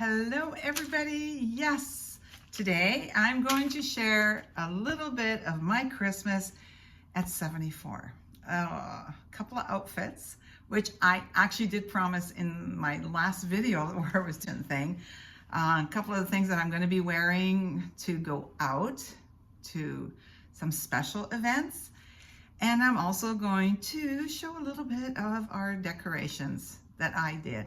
Hello everybody. Yes, today I'm going to share a little bit of my Christmas at 74. A couple of outfits, which I actually did promise in my last video where I was doing the thing. A couple of the things that I'm going to be wearing to go out to some special events. And I'm also going to show a little bit of our decorations that I did.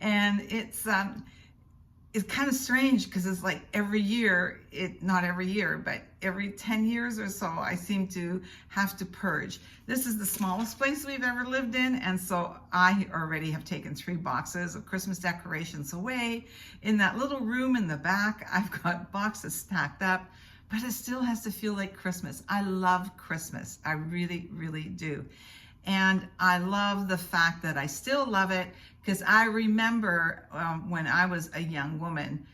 And it's kind of strange because it's like every year, not every year, but every 10 years or so, I seem to have to purge. This is the smallest place we've ever lived in, and so I already have taken 3 boxes of Christmas decorations away. In that little room in the back, I've got boxes stacked up, but it still has to feel like Christmas. I love Christmas. I really, really do. And I love the fact that I still love it because I remember when I was a young woman,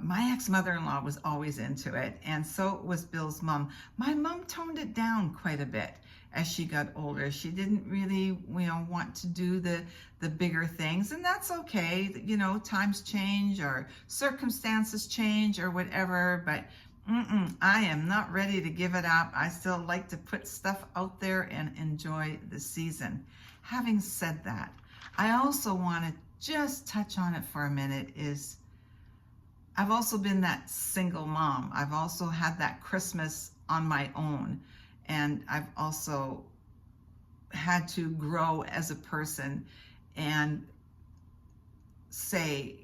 my ex-mother-in-law was always into it, and so was Bill's mom. My mom toned it down quite a bit as she got older. She didn't really, want to do the bigger things, and that's okay. Times change or circumstances change or whatever, but I am not ready to give it up. I still like to put stuff out there and enjoy the season. Having said that, I also want to just touch on it for a minute is I've also been that single mom. I've also had that Christmas on my own, and I've also had to grow as a person and say,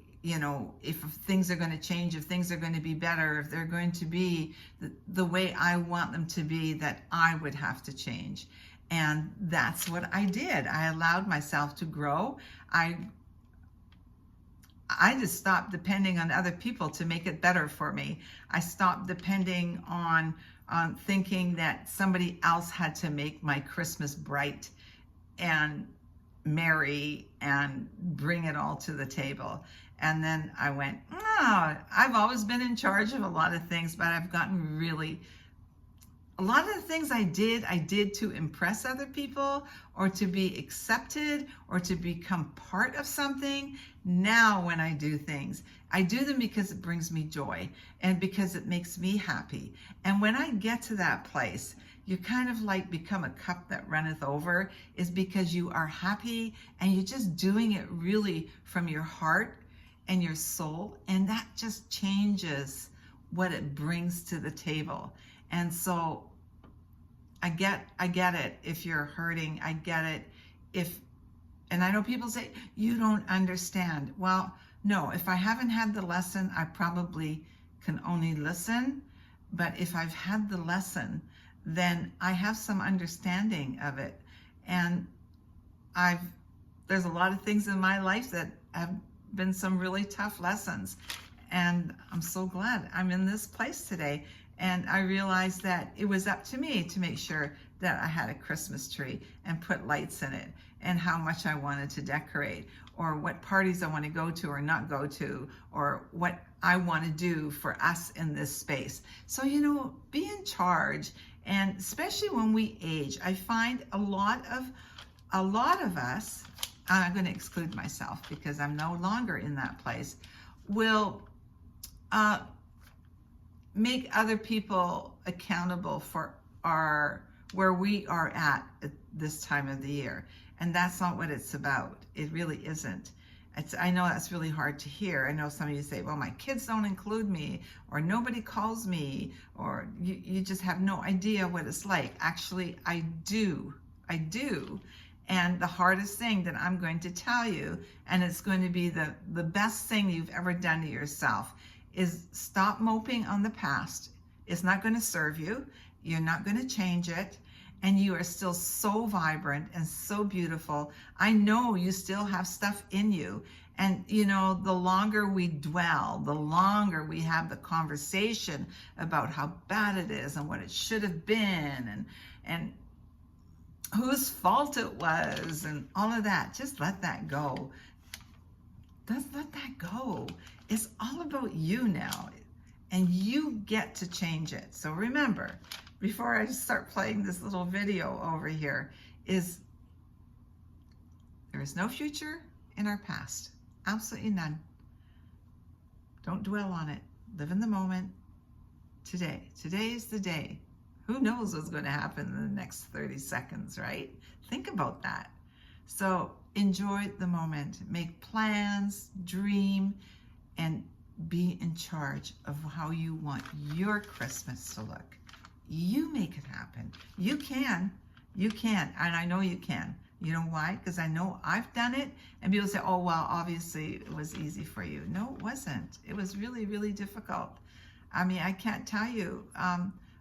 if things are going to change, if things are going to be better, if they're going to be the way I want them to be, that I would have to change. And that's what I did. I allowed myself to grow. I just stopped depending on other people to make it better for me. I stopped depending on thinking that somebody else had to make my Christmas bright and merry and bring it all to the table. And then I went, I've always been in charge of a lot of things, but I've gotten really, a lot of the things I did to impress other people or to be accepted or to become part of something. Now when I do things, I do them because it brings me joy and because it makes me happy. And when I get to that place, you kind of like become a cup that runneth over, is because you are happy and you're just doing it really from your heart and your soul, and that just changes what it brings to the table. And so I get it if you're hurting. I get it and I know people say, you don't understand. Well, no, if I haven't had the lesson, I probably can only listen. But if I've had the lesson, then I have some understanding of it. And there's a lot of things in my life that have been some really tough lessons. And I'm so glad I'm in this place today. And I realized that it was up to me to make sure that I had a Christmas tree and put lights in it, and how much I wanted to decorate, or what parties I want to go to or not go to, or what I want to do for us in this space. So, be in charge. And especially when we age, I find a lot of us, I'm going to exclude myself because I'm no longer in that place, will make other people accountable for where we are at this time of the year. And that's not what it's about. It really isn't. I know that's really hard to hear. I know some of you say, well, my kids don't include me, or nobody calls me, or you just have no idea what it's like. Actually, I do. And the hardest thing that I'm going to tell you, and it's going to be the best thing you've ever done to yourself, is stop moping on the past. It's not going to serve you. You're not going to change it. And you are still so vibrant and so beautiful. I know you still have stuff in you. And, the longer we dwell, the longer we have the conversation about how bad it is and what it should have been and whose fault it was and all of that, just let that go. Just let that go. It's all about you now, and you get to change it. So remember, before I start playing this little video over here, is there is no future in our past. Absolutely none. Don't dwell on it. Live in the moment. Today. Today is the day. Who knows what's going to happen in the next 30 seconds, right? Think about that. So enjoy the moment. Make plans, dream, and be in charge of how you want your Christmas to look. You make it happen. You can. You can. And I know you can. You know why? Because I know I've done it. And people say, oh, well, obviously it was easy for you. No, it wasn't. It was really, really difficult. I mean, I can't tell you,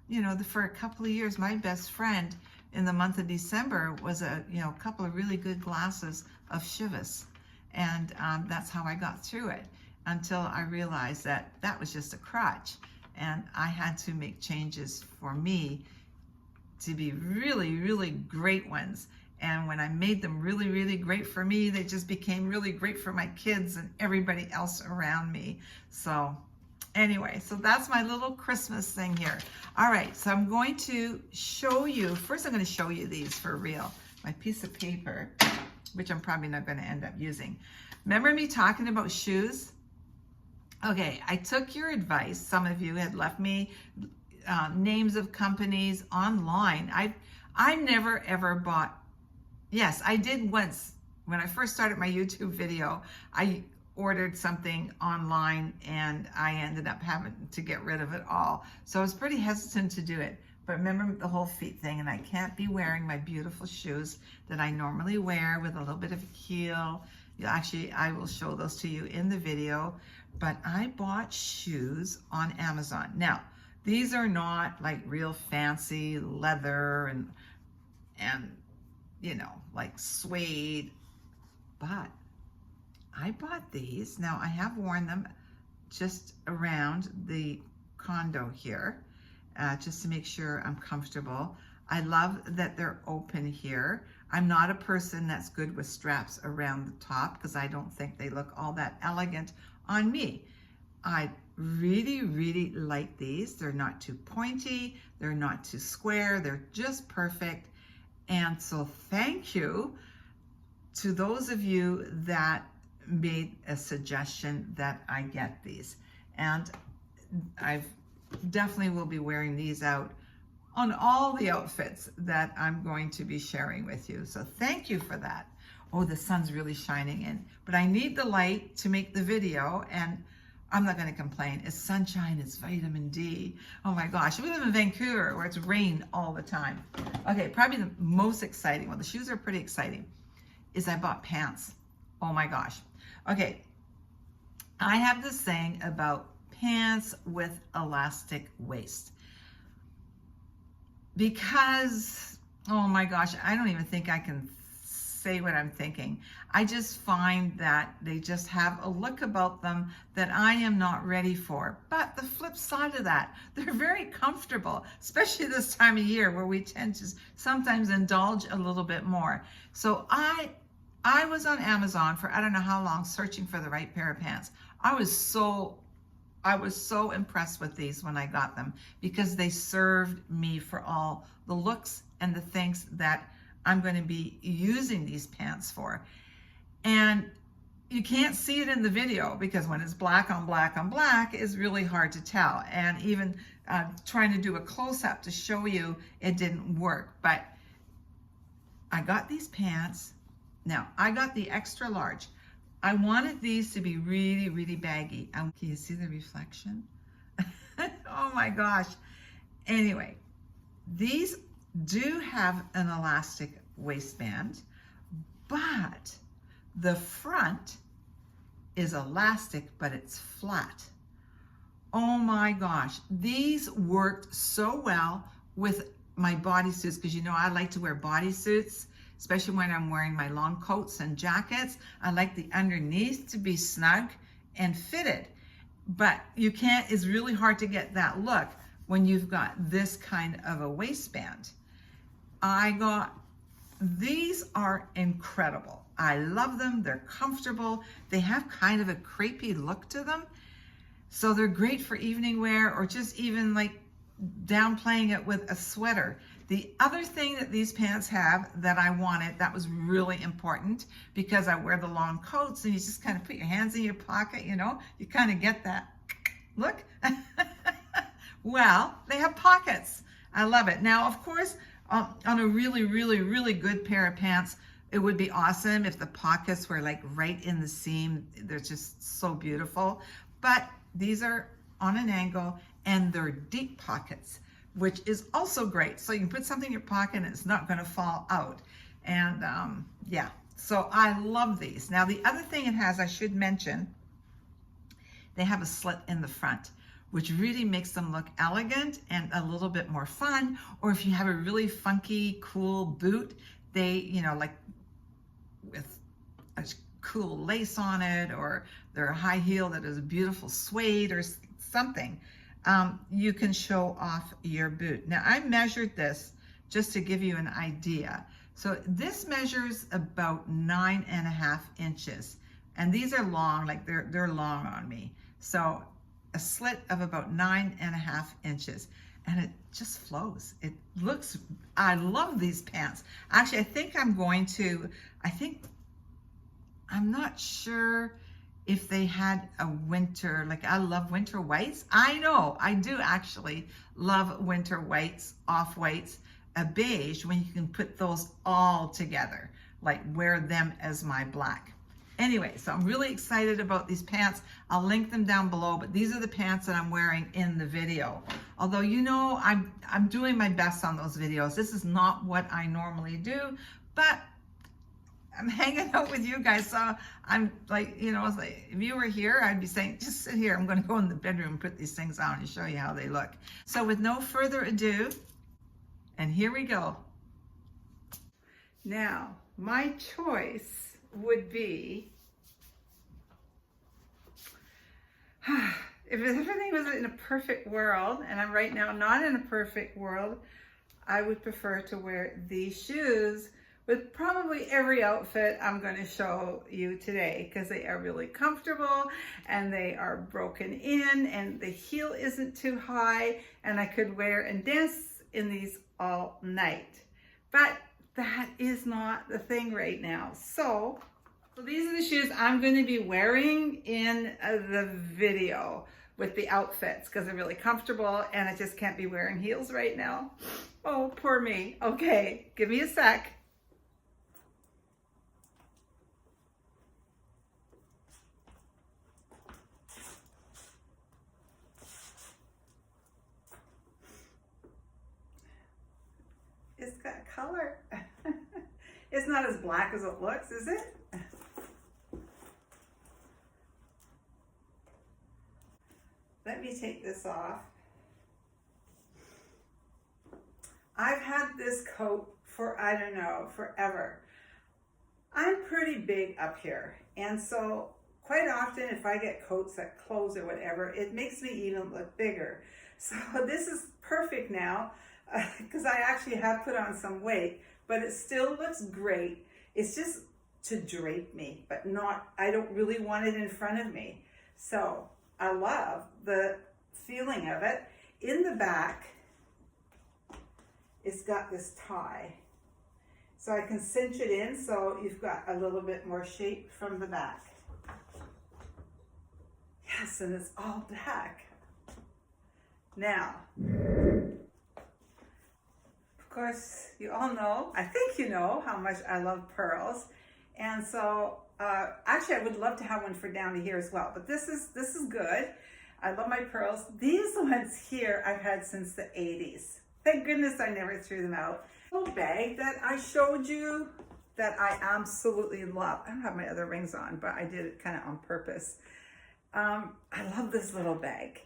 you know, for a couple of years, my best friend in the month of December was a couple of really good glasses of Chivas. And that's how I got through it until I realized that that was just a crutch. And I had to make changes for me to be really, really great ones. And when I made them really, really great for me, they just became really great for my kids and everybody else around me. So anyway, so that's my little Christmas thing here. All right, so I'm going to show you, first I'm going to show you these for real. My piece of paper, which I'm probably not going to end up using. Remember me talking about shoes? Okay, I took your advice. Some of you had left me names of companies online. I never ever bought, yes, I did once. When I first started my YouTube video, I ordered something online and I ended up having to get rid of it all. So I was pretty hesitant to do it. But remember the whole feet thing, and I can't be wearing my beautiful shoes that I normally wear with a little bit of a heel. Actually, I will show those to you in the video. But I bought shoes on Amazon. Now, these are not like real fancy leather and you know, like suede, but I bought these. Now I have worn them just around the condo here, just to make sure I'm comfortable. I love that they're open here. I'm not a person that's good with straps around the top because I don't think they look all that elegant on me. I really, really like these. They're not too pointy. They're not too square. They're just perfect. And so thank you to those of you that made a suggestion that I get these. And I definitely will be wearing these out on all the outfits that I'm going to be sharing with you. So thank you for that. Oh, the sun's really shining in, but I need the light to make the video, and I'm not going to complain. It's sunshine, it's vitamin D. Oh my gosh, we live in Vancouver where it's rain all the time. Okay, probably the most exciting, well, the shoes are pretty exciting, is I bought pants. Oh my gosh. Okay, I have this thing about pants with elastic waist. Because, oh my gosh, I don't even think I can say what I'm thinking. I just find that they just have a look about them that I am not ready for. But the flip side of that, they're very comfortable, especially this time of year where we tend to sometimes indulge a little bit more. So I was on Amazon for I don't know how long searching for the right pair of pants. I was so impressed with these when I got them because they served me for all the looks and the things that I'm going to be using these pants for. And you can't see it in the video because when it's black on black on black, it's really hard to tell. And even trying to do a close-up to show you, it didn't work. But I got these pants. Now, I got the extra large. I wanted these to be really, really baggy. Can you see the reflection? Oh my gosh. Anyway, these do have an elastic waistband, but the front is elastic, but it's flat. Oh my gosh. These worked so well with my bodysuits because you know I like to wear bodysuits, especially when I'm wearing my long coats and jackets. I like the underneath to be snug and fitted, but you can't, it's really hard to get that look when you've got this kind of a waistband. These are incredible. I love them. They're comfortable. They have kind of a crepey look to them. So they're great for evening wear or just even like downplaying it with a sweater. The other thing that these pants have that I wanted, that was really important, because I wear the long coats and you just kind of put your hands in your pocket, you know, you kind of get that look. Well, they have pockets. I love it. Now, of course, on a really, really, really good pair of pants, it would be awesome if the pockets were like right in the seam. They're just so beautiful. But these are on an angle and they're deep pockets, which is also great. So you can put something in your pocket and it's not going to fall out. And yeah, so I love these. Now, the other thing it has, I should mention, they have a slit in the front, which really makes them look elegant and a little bit more fun. Or if you have a really funky, cool boot, they, you know, like with a cool lace on it, or they're a high heel that is a beautiful suede or something, you can show off your boot. Now, I measured this just to give you an idea. So this measures about 9.5 inches. And these are long, like they're long on me. So a slit of about 9.5 inches, and it just flows. It looks, I love these pants. Actually, I think I'm not sure if they had a winter, like I love winter whites. I know, I do actually love winter whites, off-whites, a beige, when you can put those all together, like wear them as my black. Anyway, so I'm really excited about these pants. I'll link them down below, but these are the pants that I'm wearing in the video. Although, you know, I'm doing my best on those videos. This is not what I normally do, but I'm hanging out with you guys. So I'm like, you know, it's like, if you were here, I'd be saying, just sit here. I'm going to go in the bedroom and put these things on and show you how they look. So with no further ado, and here we go. Now, my choice would be, if everything was in a perfect world, and I'm right now not in a perfect world, I would prefer to wear these shoes with probably every outfit I'm going to show you today, because they are really comfortable and they are broken in and the heel isn't too high, and I could wear and dance in these all night. But that is not the thing right now. So these are the shoes I'm going to be wearing in the video with the outfits, because they're really comfortable and I just can't be wearing heels right now. Oh, poor me. Okay, give me a sec. It's got color. It's not as black as it looks, is it? Let me take this off. I've had this coat for, I don't know, forever. I'm pretty big up here, and so quite often if I get coats that close or whatever, it makes me even look bigger. So this is perfect now, because I actually have put on some weight, but it still looks great. It's just to drape me, but not, I don't really want it in front of me. So I love the feeling of it. In the back, it's got this tie. So I can cinch it in so you've got a little bit more shape from the back. Yes, and it's all black. Now, of course, you all know, I think you know how much I love pearls. And so, actually I would love to have one for down to here as well, but this is good. I love my pearls. These ones here I've had since the 80s. Thank goodness I never threw them out. Little bag that I showed you that I absolutely love. I don't have my other rings on, but I did it kind of on purpose. I love this little bag.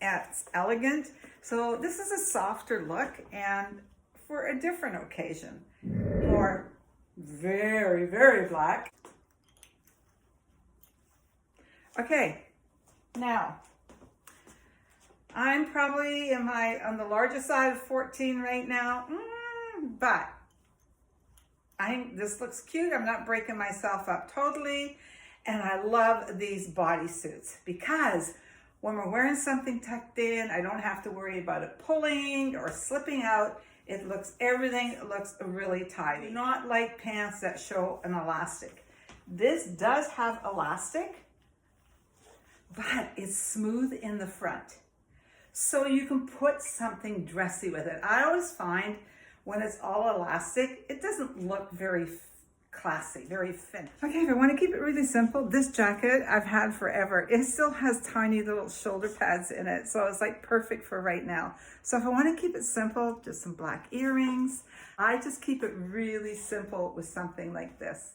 It's elegant. So this is a softer look and for a different occasion. More very, very black. Okay, now I'm probably, on the larger side of 14 right now, but this looks cute. I'm not breaking myself up totally. And I love these bodysuits because when we're wearing something tucked in, I don't have to worry about it pulling or slipping out. It looks, everything looks really tidy. Not like pants that show an elastic. This does have elastic, but it's smooth in the front. So you can put something dressy with it. I always find when it's all elastic, it doesn't look very classy, very finished. Okay, if I want to keep it really simple, this jacket I've had forever. It still has tiny little shoulder pads in it, so it's like perfect for right now. So if I want to keep it simple, just some black earrings. I just keep it really simple with something like this.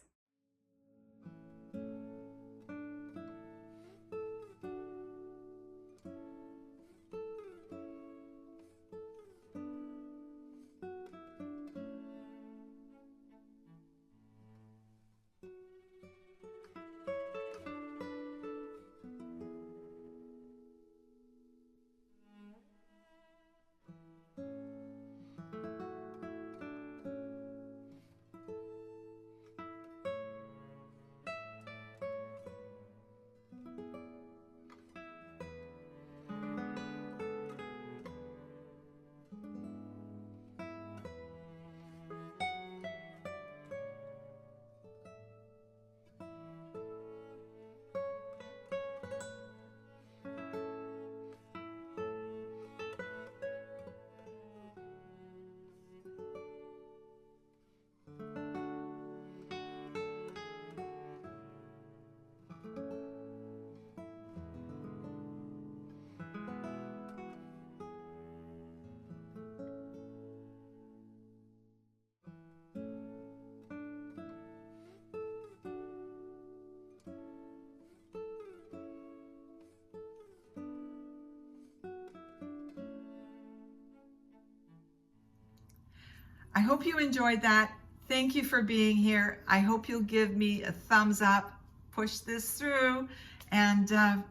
I hope you enjoyed that. Thank you for being here. I hope you'll give me a thumbs up, push this through, and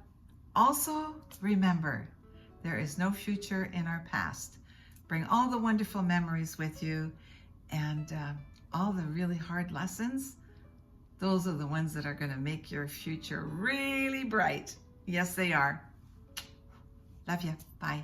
also remember, there is no future in our past. Bring all the wonderful memories with you, and all the really hard lessons, those are the ones that are going to make your future really bright. Yes, they are. Love you. Bye.